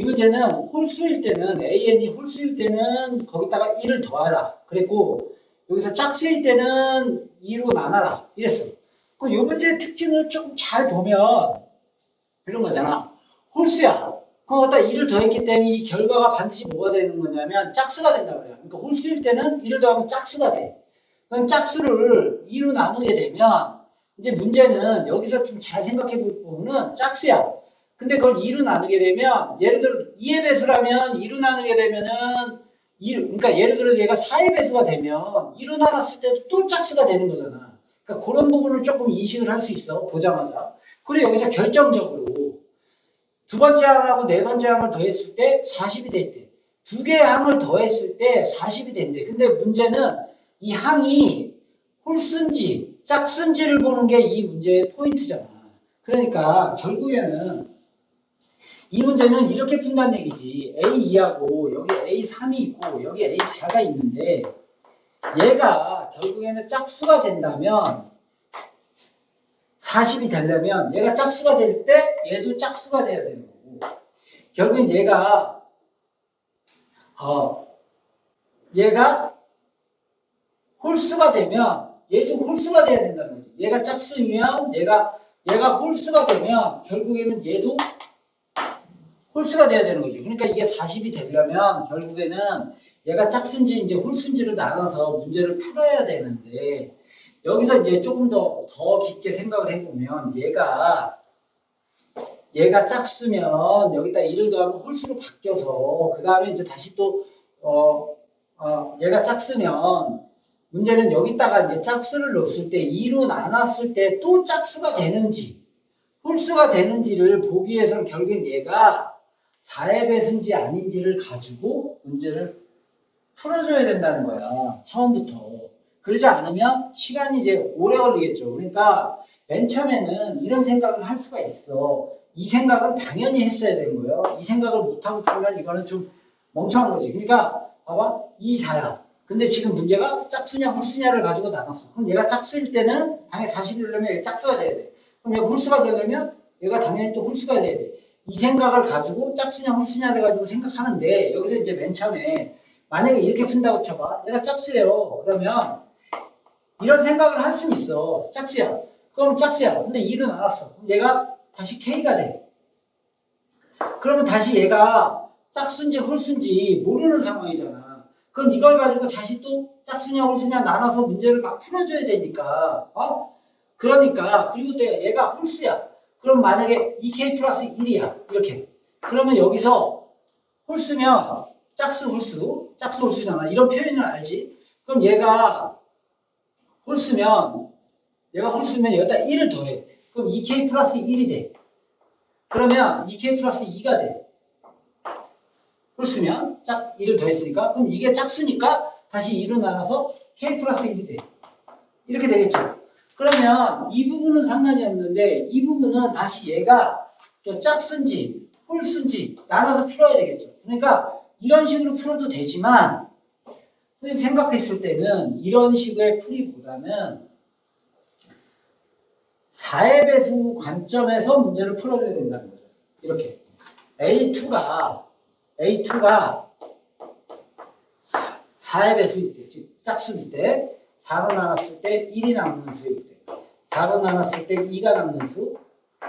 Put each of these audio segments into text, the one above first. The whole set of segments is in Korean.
이 문제는 홀수일 때는 AN이 홀수일 때는 거기다가 1을 더하라. 그랬고 여기서 짝수일 때는 2로 나눠라. 이랬어. 그럼 이 문제의 특징을 조금 잘 보면 이런 거잖아. 홀수야. 그럼 갖다 2를 더했기 때문에 이 결과가 반드시 뭐가 되는 거냐면 짝수가 된다 그래요. 그러니까 홀수일 때는 2를 더하면 짝수가 돼. 그럼 짝수를 2로 나누게 되면 이제 문제는 여기서 좀 잘 생각해 볼 부분은 짝수야. 근데 그걸 2로 나누게 되면 예를 들어 2의 배수라면 2로 나누게 되면은 그러니까 예를 들어 얘가 4의 배수가 되면 2로 나눴을 때도 또 짝수가 되는 거잖아. 그러니까 그런 부분을 조금 인식을 할 수 있어. 보자마자. 그리고 여기서 결정적으로 두 번째 항하고 네 번째 항을 더했을 때 40이 됐대. 두 개의 항을 더했을 때 40이 된대. 근데 문제는 이 항이 홀수인지 짝수인지를 보는 게 이 문제의 포인트잖아. 그러니까 결국에는 이 문제는 이렇게 푼다는 얘기지. A2하고 여기 A3이 있고 여기 A4가 있는데 얘가 결국에는 짝수가 된다면 40이 되려면 얘가 짝수가 될 때 얘도 짝수가 돼야 되는 거고 결국엔 얘가 홀수가 되면 얘도 홀수가 돼야 된다는 거지. 얘가 짝수면 얘가 홀수가 되면 결국에는 얘도 홀수가 돼야 되는 거지. 그러니까 이게 40이 되려면 결국에는 얘가 짝수인지 이제 홀수인지를 나눠서 문제를 풀어야 되는데 여기서 이제 조금 더 깊게 생각을 해보면 얘가 짝수면 여기다 1을 더하면 홀수로 바뀌어서 그 다음에 이제 다시 또 얘가 짝수면 문제는 여기다가 이제 짝수를 넣었을 때 2로 나눴을 때 또 짝수가 되는지 홀수가 되는지를 보기 위해서는 결국엔 얘가 4의 배수인지 아닌지를 가지고 문제를 풀어줘야 된다는 거야. 처음부터. 그러지 않으면 시간이 이제 오래 걸리겠죠. 그러니까 맨 처음에는 이런 생각을 할 수가 있어. 이 생각은 당연히 했어야 되는 거예요. 이 생각을 못하고 풀면 이거는 좀 멍청한 거지. 그러니까 봐봐. 2, 4야. 근데 지금 문제가 짝수냐 홀수냐를 가지고 나눴어. 그럼 얘가 짝수일 때는 당연히 40이려면 얘가 짝수가 돼야 돼. 그럼 얘가 홀수가 되려면 얘가 당연히 또 홀수가 돼야 돼. 이 생각을 가지고 짝수냐 홀수냐를 가지고 생각하는데 여기서 이제 맨 처음에 만약에 이렇게 푼다고 쳐봐. 얘가 짝수예요. 그러면 이런 생각을 할 수는 있어. 짝수야. 그럼 짝수야. 근데 2로 나눴어. 그럼 얘가 다시 K가 돼. 그러면 다시 얘가 짝수인지 홀수인지 모르는 상황이잖아. 그럼 이걸 가지고 다시 또 짝수냐 홀수냐 나눠서 문제를 막 풀어줘야 되니까. 그러니까 그리고 또 얘가 홀수야. 그럼 만약에 2K 플러스 1이야. 이렇게. 그러면 여기서 홀수면 짝수 홀수잖아. 이런 표현을 알지? 그럼 얘가 홀수면 여기다 1을 더해. 그럼 2K 플러스 1이 돼. 그러면 2K 플러스 2가 돼. 홀수면 1을 더했으니까 그럼 이게 짝수니까 다시 2로 나눠서 K 플러스 1이 돼. 이렇게 되겠죠. 그러면 이 부분은 상관이 없는데 이 부분은 다시 얘가 또 짝수인지 홀수인지 나눠서 풀어야 되겠죠. 그러니까 이런 식으로 풀어도 되지만 선생님 생각했을 때는 이런 식의 풀이보다는 4의 배수 관점에서 문제를 풀어줘야 된다는 거죠. 이렇게 A2가 4의 배수일 때, 즉 짝수일 때 4로 나눴을 때 1이 남는 수일 때 4로 나눴을 때 2가 남는 수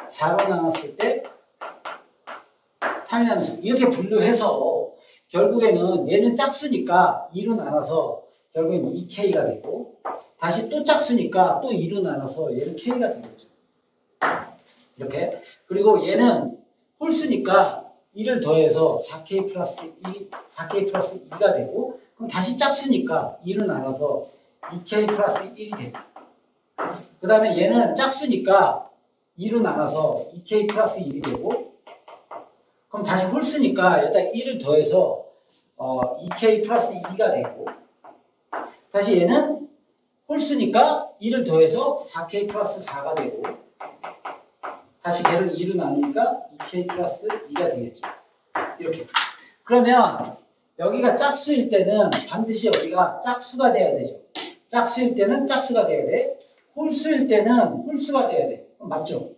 4로 나눴을 때 3이 남는 수 이렇게 분류해서 결국에는 얘는 짝수니까 2로 나눠서 결국엔 2K가 되고 다시 또 짝수니까 또 2로 나눠서 얘는 K가 되겠죠. 이렇게. 그리고 얘는 홀수니까 1을 더해서 4K 플러스 2가 되고 그럼 다시 짝수니까 2로 나눠서 2K 플러스 1이 되고 그 다음에 얘는 짝수니까 2로 나눠서 2K 플러스 1이 되고 그럼 다시 홀수니까 여기다 1을 더해서 2K 플러스 2가 되고 다시 얘는 홀수니까 1을 더해서 4K 플러스 4가 되고 다시 걔를 2로 나누니까 2K 플러스 2가 되겠죠. 이렇게. 그러면 여기가 짝수일 때는 반드시 여기가 짝수가 돼야 되죠. 짝수일 때는 짝수가 돼야 돼. 홀수일 때는 홀수가 돼야 돼. 맞죠?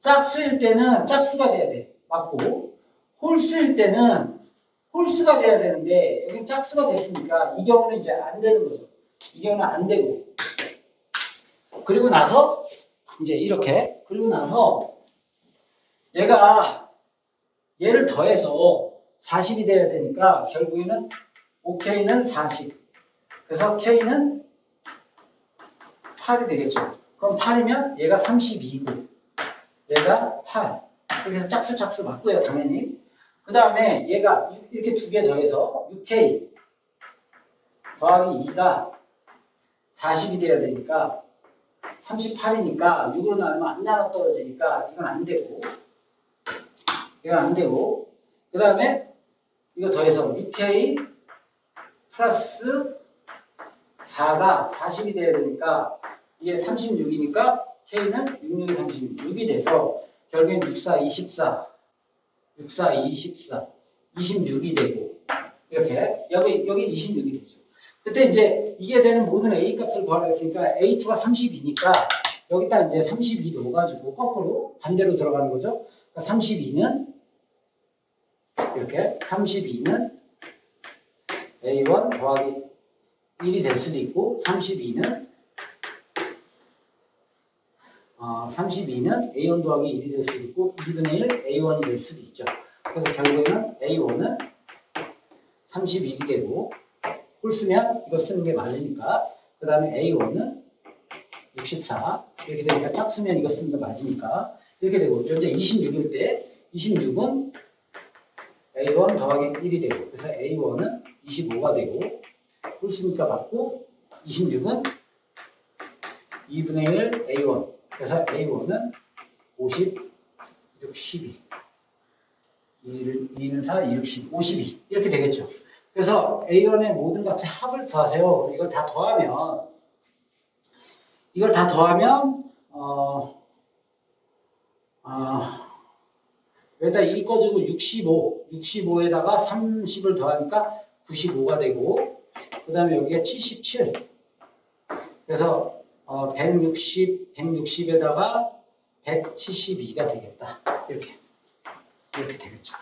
짝수일 때는 짝수가 돼야 돼. 맞고 홀수일 때는 홀수가 돼야 되는데 여기 짝수가 됐으니까 이 경우는 이제 안 되는 거죠. 이 경우는 안 되고. 그리고 나서 이제 이렇게 그리고 나서 얘를 더해서 40이 돼야 되니까 결국에는 OK는 40. 그래서 K는 8이 되겠죠. 그럼 8이면 얘가 32고 얘가 8. 그래서 짝수 맞고요, 당연히. 그 다음에 얘가 이렇게 두 개 더해서 6K 더하기 2가 40이 돼야 되니까 38이니까 6으로 나누면 안 나눠 떨어지니까 이건 안 되고 이건 안 되고 그 다음에 이거 더해서 6K 플러스 4가 40이 돼야 되니까 이게 36이니까 K는 66이 36이 돼서 결국엔 64, 24 64, 24 26이 되고 이렇게 여기 26이 되죠. 그때 이제 이게 되는 모든 A 값을 구하라 했으니까 A2가 32니까 여기다 이제 32 넣어가지고 거꾸로 반대로 들어가는 거죠. 그러니까 32는 이렇게 32는 A1 더하기 1이 될 수도 있고 32는 A1 더하기 1이 될 수도 있고 2분의 1 A1이 될 수도 있죠. 그래서 결국에는 A1은 31이 되고 홀수면 이거 쓰는 게 맞으니까 그 다음에 A1은 64 이렇게 되니까 짝수면 이거 쓰는 게 맞으니까 이렇게 되고 현재 26일 때 26은 A1 더하기 1이 되고 그래서 A1은 25가 되고 홀수니까 맞고 26은 2분의 1 A1 그래서 A1은 50, 62 2는 4, 2, 6, 10, 52 이렇게 되겠죠. 그래서 A1의 모든 값의 합을 더하세요. 이걸 다 더하면 여기다 1 꺼주고 65에다가 30을 더하니까 95가 되고 그 다음에 여기가 77 그래서 160에다가 172가 되겠다. 이렇게 되겠죠.